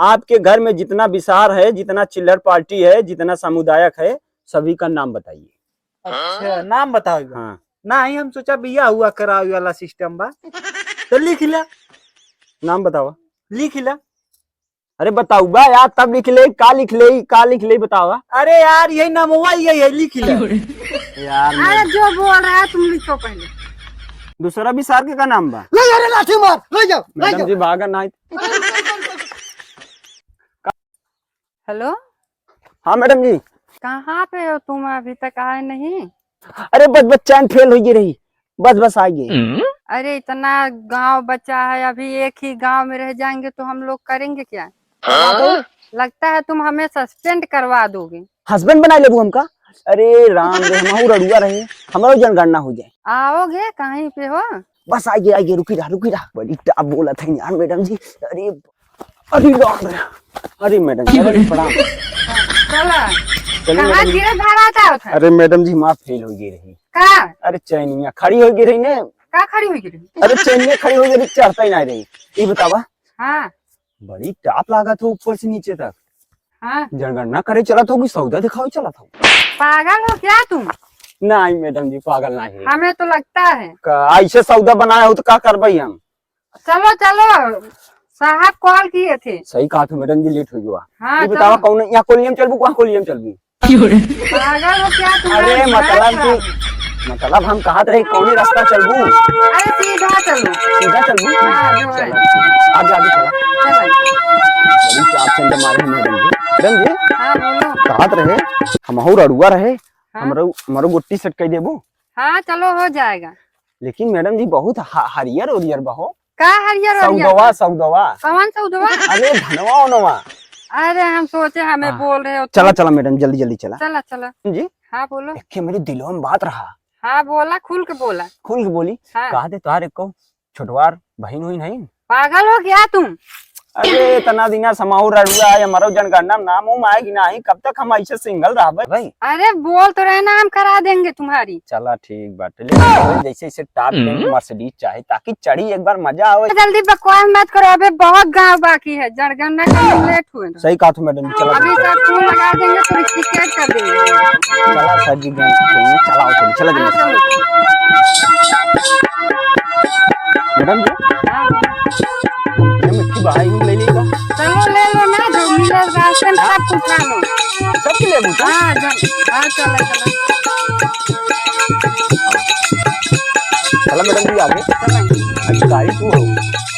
आपके घर में जितना विसार है, जितना चिल्लर पार्टी है, जितना सामुदायक है, सभी का नाम बताइए। अच्छा नाम बताओ। हाँ ना ही हम सोचा बिया हुआ करावे वाला सिस्टम बा। तो लिख ला। नाम बताओ। लिख ला। अरे बताऊ बा यार, तब लिख ले, का लिख ले बताओ। अरे यार यही नामवा यही है, लिख ला। यार अरे जो बोल रहा है तुम लिखो पहले। दूसरा विसार के का नाम बा? ले जा रे लाठी मार, ले जाओ मैडम जी भागा ना। हेलो, हाँ मैडम जी। कहाँ पे हो तुम? अभी तक आए नहीं। अरे बस चैन फेल हो रही, बस आएगी। अरे इतना गांव बचा है, अभी एक ही गांव में रह जाएंगे तो हम लोग करेंगे क्या? लगता है तुम हमें सस्पेंड करवा दोगे। हस्बैंड बना लेबू हमका? अरे राम रे, हम रड़ुआ रहे, हमारा जनगणना हो जाए। आओगे? कहीं पे हो? बस आइए, रुकी रहा। बड़ी टाप बोला था यार मैडम जी। अरे अरे राम रे, अरे मैडम जी प्रणाम। चलो, कहाँ गिरे भाड़ा था? अरे मैडम जी माँ फेल हो गई रही। का? अरे चैनिया खड़ी हो गई रही ने। का खड़ी हुई गिरी? अरे चैनिया खड़ी हो गई, चढ़ता ही नहीं रही। ये बतावा। हाँ बड़ी टाप लगा था ऊपर से नीचे तक। हाँ, जनगणना करे चला था, सौदा दिखाओ चला था। पागल हो क्या तुम? नहीं मैडम जी पागल नहीं। हमें तो लगता है ऐसे सौदा बनाया हो तो क्या करवाई हम। चलो चलो, साहब कॉल किए थे। सही कहा था मैडम जी, लेट हो गया। हाँ ये बतावा चलो। कौन यहाँ कोलियम चलबू, वहाँ कोलियम चलबू? पागल हो क्या तुम? अरे मतलब हम कहा रहे कौन रास्ता चलबू? अरे सीधा चलो। सीधा चलबू? हाँ, जो है। आगे चला। बड़ी चाप चंद मारे मैडम जी। हाँ बोलो। कहत रहे हमहू रड़ुआ रहे, हाँ? हमारो गुट्टी सेट कर देबू। हाँ चलो हो जाएगा। लेकिन मैडम जी बहुत हरियर उरियर बहो। का हरियर सौदवा कौन सा उदवा? अरे धनवा ओनवा। अरे हम सोचे हमें बोल रहे हो तुम। चला मैडम, जल्दी चला। चला जी हाँ बोलो। देखे मेरे दिलों में बात रहा। हाँ बोला, खुल के बोला। खुल के बोली। हाँ। कहा दे तुहार एको छोटवार बहन हुई नहीं? पागल हो क्या तुम? अरे इतना दिना समाऊ रड़ुआ है, हमारो जनगणना नाम उम आएगी नहीं, कब तक हम ऐसे सिंगल रह भाई? अरे बोल तो रहे ना, हम करा देंगे तुम्हारी। चला ठीक बात, लेकिन जैसे इसे टॉप 10 मर्सिडीज चाहे ताकि चढ़ी एक बार मजा आवे। जल्दी बकवास मत करो, अबे बहुत गांव बाकी है, जनगणना का लेट हुए। सही कहा था मैडम, चला अभी सब फोन लगा देंगे तो टिकट कर देंगे। चला सर जी चला हाँ, चलो। मैडम जी हाँ, ये मिट्टी बहाई हूँ, ले लेगा चलो ले लो ना, जो मिले रास्ते में सब कुछ खा लो। सब के ले बूटा। हाँ चलो। चला मैडम जी आगे। चलो। अधिकारी तू हो।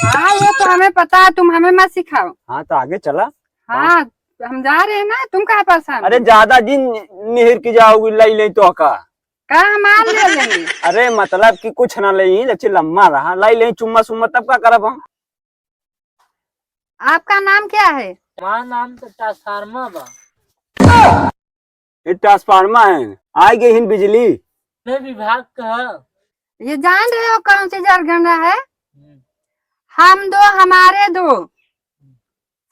हाँ वो तो हमें पता है, तुम हमें मत सिखाओ। हाँ तो आगे चला। हाँ हम जा रहे हैं ना, तुम कहाँ परेशान? अरे ज्यादा दिन निहिर की जाओगी लाई ले तो का। हम आज ले लेंगे। अरे मतलब कि कुछ ना ले, लच्चे लम्बा रहा लाई ले चुम्मा सुम्मा तब का करब हम। आपका नाम क्या है? हमारा नाम तो ट्रांसफार्मर बा। ये ट्रांसफार्मर है, आई गई हिंद बिजली। मैं विभाग का है। ये जान रहे हो कौन सी जनगणना है? हम दो हमारे दो,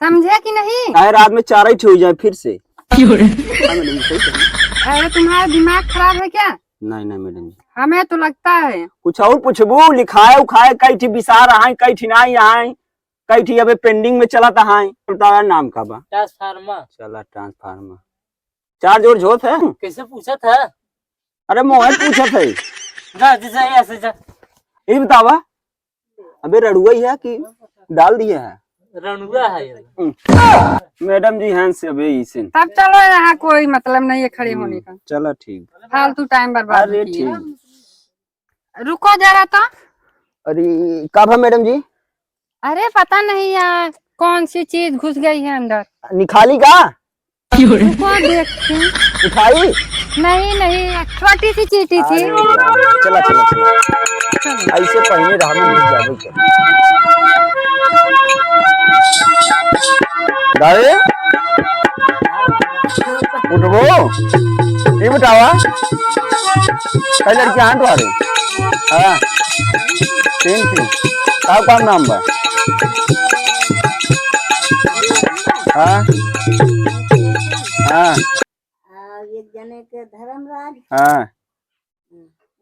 समझे कि नहीं? चाहे रात में चार ही हो जाए फिर से। हाँ, मैडम सही कहा। अरे तुम्हारा दिमाग खराब है क्या? नहीं मैडम जी, हमें तो लगता है। कुछ और पूछबू, लिखाए उखाए कई ठी विसार आए, कई ठी नहीं आए, कई ठी अबे पेंडिंग में चला था। बताया नाम का बा? ट्रांसफार्मर। चला ट्रांसफार्मर। चार्ज और जोत है? कैसे पूछा था? अरे मोहन पूछा था। जा जैसे ऐसे जा। ये बतावा अबे रड़ुआ ही है कि डाल दिए है? रणुआ है ये। मैडम जी हैं से अबे इसे। तब चलो, यहाँ कोई मतलब नहीं है खड़े होने का, चलो ठीक। फालतू टाइम बर्बाद अरे मत कीजिए। ठीक। रुको जरा तो। अरे कब है मैडम जी? अरे पता नहीं यार कौन सी चीज घुस गई है अंदर। निकाली का? रुको देखते हैं। उठाई? नहीं, छोटी सी चीटी थी। चला चलो। ऐसे पहले रहा में घुस जावे के। दाए उठबो, ये बतावा कई लड़की हाथ वाले। हाँ तीन थी, का नाम बा? हाँ एक जने के धर्मराज, हाँ एक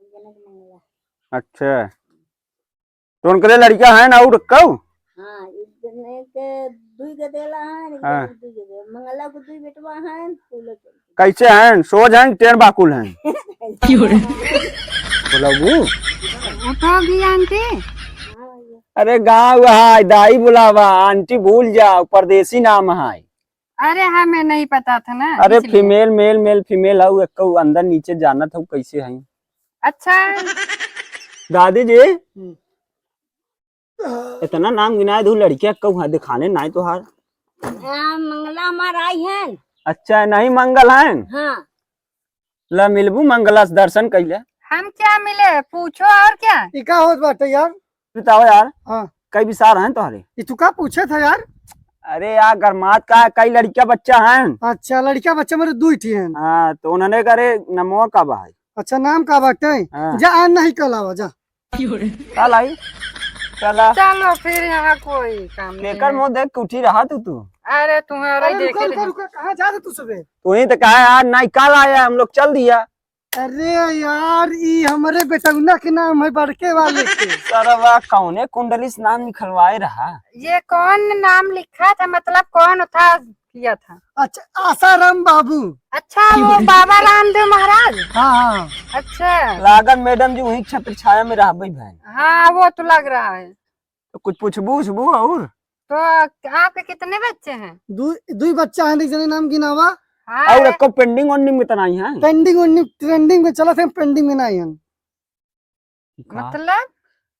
जने के मंगला। अच्छा तो उनके लड़कियां हैं ना? और कब? हाँ एक जने के दुई गदेला हैं एक हाँ। जने दुई गदे मंगला को दुई बेटवा हैं फूलो कैसे हैं? सोज हैं टेढ़ बाकुल हैं? बोलाबू उठोगी आंटी? हाँ भैया अरे गाँव है दाई बुलावा, आंटी भूल जाओ, परदेसी नाम है। अरे हमें नहीं पता था ना अरे इसलिए। फीमेल मेल मेल फीमेल है, एक अंदर नीचे जाना था कैसे है। अच्छा दादी जी इतना नाम गिनाए दो लड़कियां कहूँ दिखाने ना तो हार। मंगला हमारा आई हैं। अच्छा नहीं मंगल है हाँ ला मिलबू मंगला से दर्शन कैले। हम क्या मिले पूछो और क्या? इका होत बाटे यार। बताओ यार हाँ कई विसार हैं तुम्हारे? ये तू का पूछे था यार? अरे यार गरमात का है, कई लड़कियां बच्चा हैं। अच्छा लड़का बच्चा मेरे दुई थी हैं। हाँ तो उन्होंने करे नमो का भाई। अच्छा नाम का बाटे? हाँ। जा आन नहीं कल आवा जा। चल आई चला चलो फिर यहाँ कोई काम नहीं लेकर है। मुंह देख के उठी रहा तू। अरे तुम्हारा ही अरे देखे रुको रहे। रुको कहाँ जा रहे तू सुबह? तू ही तो कहा यार नहीं कल आया हम लोग चल दिया। अरे यार ये हमारे बेटौना के नाम है बड़के वाले के। सरवा कौने कुंडली से नाम निकलवाए रहा। ये कौन नाम लिखा था, मतलब कौन था किया था? अच्छा आसाराम बाबू। अच्छा वो बाबा रामदेव महाराज। हाँ हाँ अच्छा लागन मैडम जी वही छत्र छाया में रह भाई। हाँ वो तो लग रहा है। तो कुछ पूछबू उछबू और? तो आपके कितने बच्चे हैं? दुई बच्चा है, एक जने नाम गिनावा। हाँ और एक को पेंडिंग ऑन में तना ही है। पेंडिंग ट्रेंडिंग में चला थे, पेंडिंग में नहीं है।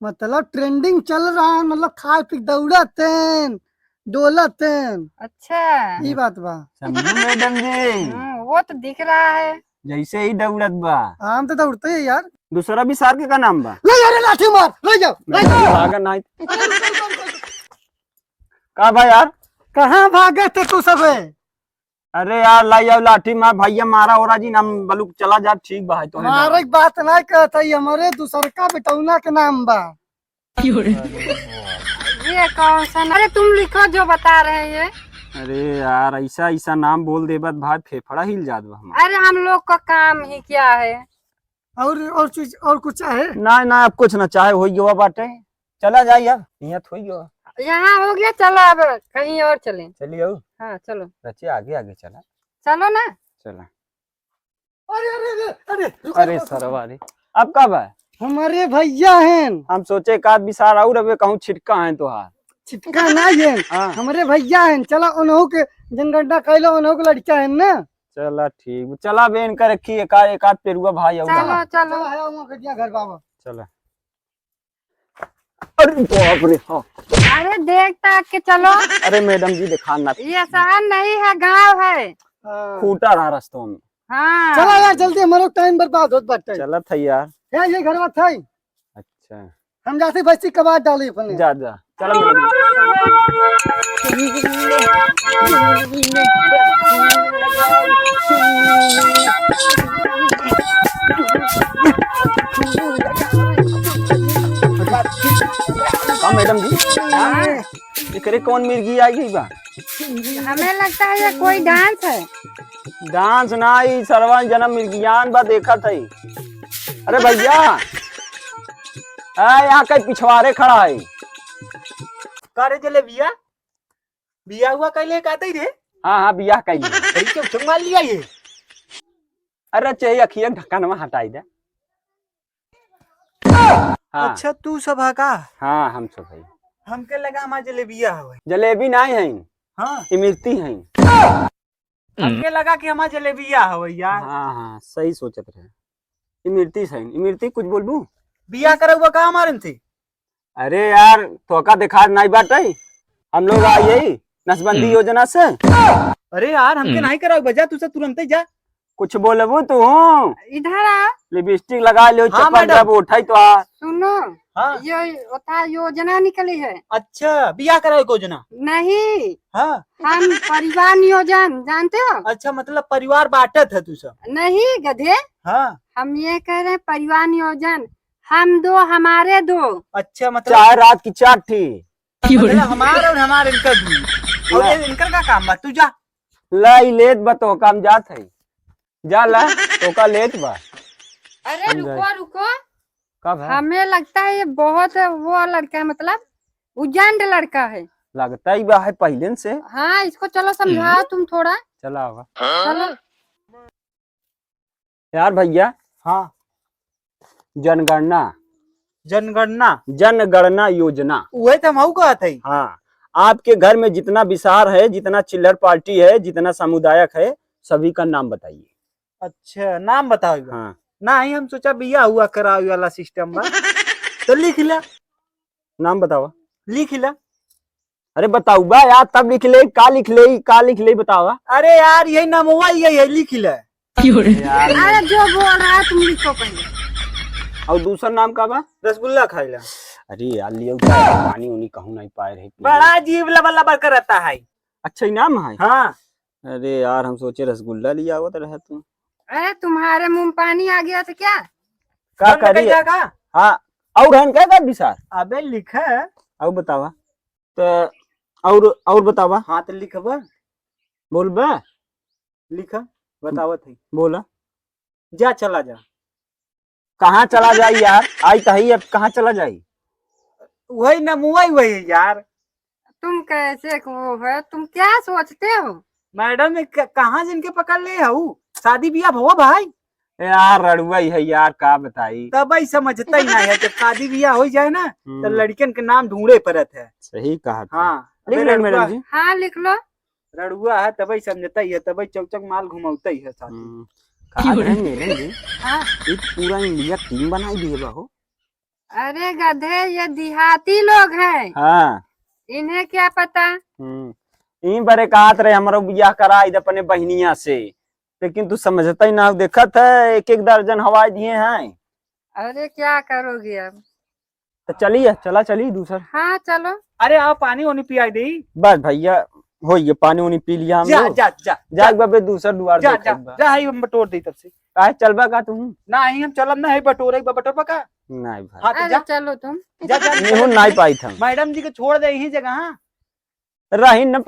मतलब ट्रेंडिंग चल रहा है, मतलब खाए पी दौड़त हैं डोलत हैं। अच्छा ये बात बा। समझू मैडम जी वो तो दिख रहा है। जैसे ही दौड़त बा। हम तो दौड़ते हैं यार। दूसरा भी सार के का नाम बा? ले यार लाठी मार ले जाओ ले जाओ। भागा नहीं का भाई यार? कहाँ भागे थे तू सब? अरे यार लाई आओ लाठी मार भैया मारा और जी नाम बलू चला जा ठीक बा तो हमारे बात नहीं कहता, हमारे दूसर का बेटौना के नाम बा। ये कौन सा? अरे तुम लिखो जो बता रहे हैं ये। अरे यार ऐसा ऐसा नाम बोल दे बस भाई फेफड़ा हिल जात बा हमारा। अरे हम लोग का काम ही क्या है? और चीज और कुछ है? ना ना अब कुछ ना चाहे हो गया बाटे चला जाइए अब यहाँ हो गया। यहाँ हो गया, चलो अब कहीं और चलें। चलिए आओ हाँ चलो बच्चे आगे आगे चला चलो ना। चला। अरे अरे अरे अरे अरे सरवा रे अब कब है? हमारे भैया हैं। हम सोचे एक आध बिसार और अब कहूँ छिटका है तो हार छिटका नहीं है। हाँ हमारे भैया हैं। चला उन्हों के जनगणना कैलो, उन्हों के लड़का है ना। चला ठीक चला बेन कर रखी एक आध पेरुआ भाई चलो आऊगा। चलो। घर बाबा चला। अरे बाप रे हाँ। अरे देख ताक के चलो। अरे मैडम जी दिखा ना ये शहर नहीं है, गांव है। फूटा रहा रास्तों में। हाँ चला यार जल्दी, हमारा टाइम बर्बाद होत बाटे। चला था यार। ये घर में था। अच्छा हम जाते बस्ती कबाड़ डाले अपने। जा जा चला मैडम हाँ मैडम जी एकरे कौन मिर्गी आई गई बा? हमें लगता है ये कोई डांस है। डांस ना ही सर्वन जन्म मिर्गियान बा देखा था। अरे भैया यहाँ कहीं पिछवाड़े खड़ा है। कारे जले बिया बिया हुआ कैले कहते रे। हाँ हाँ बियाह कही क्यों संगा लिया ये? अरे चाहिए अखिया ढक्कनवा हटाई दे। हाँ अच्छा तू सब है का? हाँ हम सब है। हमके लगा हमारा जलेबिया है। जलेबी नहीं है हाँ इमरती है। हमके लगा कि हमारा जलेबिया है यार। हाँ हाँ सही सोचत रहे इमरती है। इमरती कुछ बोलबू? बिया करे हुआ का हमारे थे। अरे यार तोका देखा नहीं बाटे हम लोग आइए नसबंदी योजना से। अरे यार हमके नहीं करा बजा तू से तुरंत ही जा। कुछ बोलबू तू? इधर आ लिपस्टिक लगा लो हाँ, चप्पल मैडम। जब उठाई तो आ। सुनो। हाँ ये उता योजना निकली है। अच्छा बिया करा योजना। नहीं हाँ हम परिवार नियोजन जानते हो? अच्छा मतलब परिवार बांटत है तू सब। नहीं गधे, हाँ हम ये कह रहे हैं परिवार नियोजन। हम दो हमारे दो। अच्छा मतलब चाहे रात की चाट थी हमारा और हमारे इनका दूर और ये इनका का काम बा तू जा। लाई लेत बा तो काम जात है जा ला तो का लेत बा। अरे समझाए। रुको रुको, कब है? हमें लगता है ये बहुत वो लड़का है, मतलब उजंड लड़का है। लगता ही बा है पहले से। हाँ इसको चलो समझाओ तुम थोड़ा। चला होगा चलो यार भैया। हाँ जनगणना जनगणना जनगणना योजना। वही तो हम कहत है। हाँ, आपके घर में जितना विसार है, जितना चिल्लर पार्टी है, जितना सामुदायिक है, सभी का नाम बताइए। अच्छा नाम बताओ। हाँ ना ही हम सोचा बिया हुआ करावे वाला सिस्टम बा। तो लिख ला नाम बताओ। लिख ला। अरे बताऊ बा यार, तब लिख ले का लिख ले बताओ। अरे यार यही नाम हुआ यही है लिख ला। यार अरे जो बोल रहा है तुम लिखो पहले। और दूसरा नाम का बा? रसगुल्ला खाइला। अरे यार लियो पानी उनी कहूँ नहीं पाए रहे। बड़ा अजीब लबा करता है। अच्छा ही नाम है। हाँ अरे यार हम सोचे रसगुल्ला लिया हुआ तो रहा तू। अरे तुम्हारे मुंह में पानी आ गया तो क्या? क्या बंद कर करिए? जाएगा। हाँ और हन क्या विसार अबे लिखा है। और बतावा तो और बतावा। हाँ तो लिखबा बोल बा लिखा बतावत है। बोला जा चला जा। कहाँ चला जाई यार? आई तो ही अब कहाँ चला जाई? वही ना मुआई वही है यार। तुम कैसे वो है, तुम क्या सोचते हो? मैडम ने कहाँ जिनके पकड़ ले हूँ शादी बियाह भवा भाई। यार रड़ुआ ही है यार, का बताई। तब ही समझता ही ना है जब शादी बियाह हो जाए ना तो लड़कियन के नाम ढूंढे पड़त है। सही कहा था। हाँ लिख ले मैडम जी। हाँ लिख लो। रड़ुआ है तभी समझता ही है, तभी चौचक माल घुमाता ही है साथ में। कहा है मैडम जी, हाँ एक पूरा इंडिया टीम बनाई दिए बा हो। अरे गधे ये देहाती लोग हैं, हाँ इन्हें क्या पता। इन बरे कहत रहे हमारा बियाह करा इधर अपने बहनिया से, लेकिन तू समझता ही ना। देखत है एक एक दर्जन हवाई दिए हैं। अरे क्या करोगे अब? तो चलिए चली दूसरा। हाँ चलो। अरे आप पानी वानी पियाई दे। बस भैया हो ये पानी उनी पी लिया हम जा लोग। जा जा जा बाबे दूसरा द्वार जा देखत जा बा। जा हम बटोर दी तब से। काहे चलबा का तू? ना ही हम चलब ना है बटोर बटोर का। नहीं भाई हाँ तो अरे जा चलो तुम। जा जा नहीं हो नहीं पाई था। मैडम जी को छोड़ दे यही जगह। हाँ रही न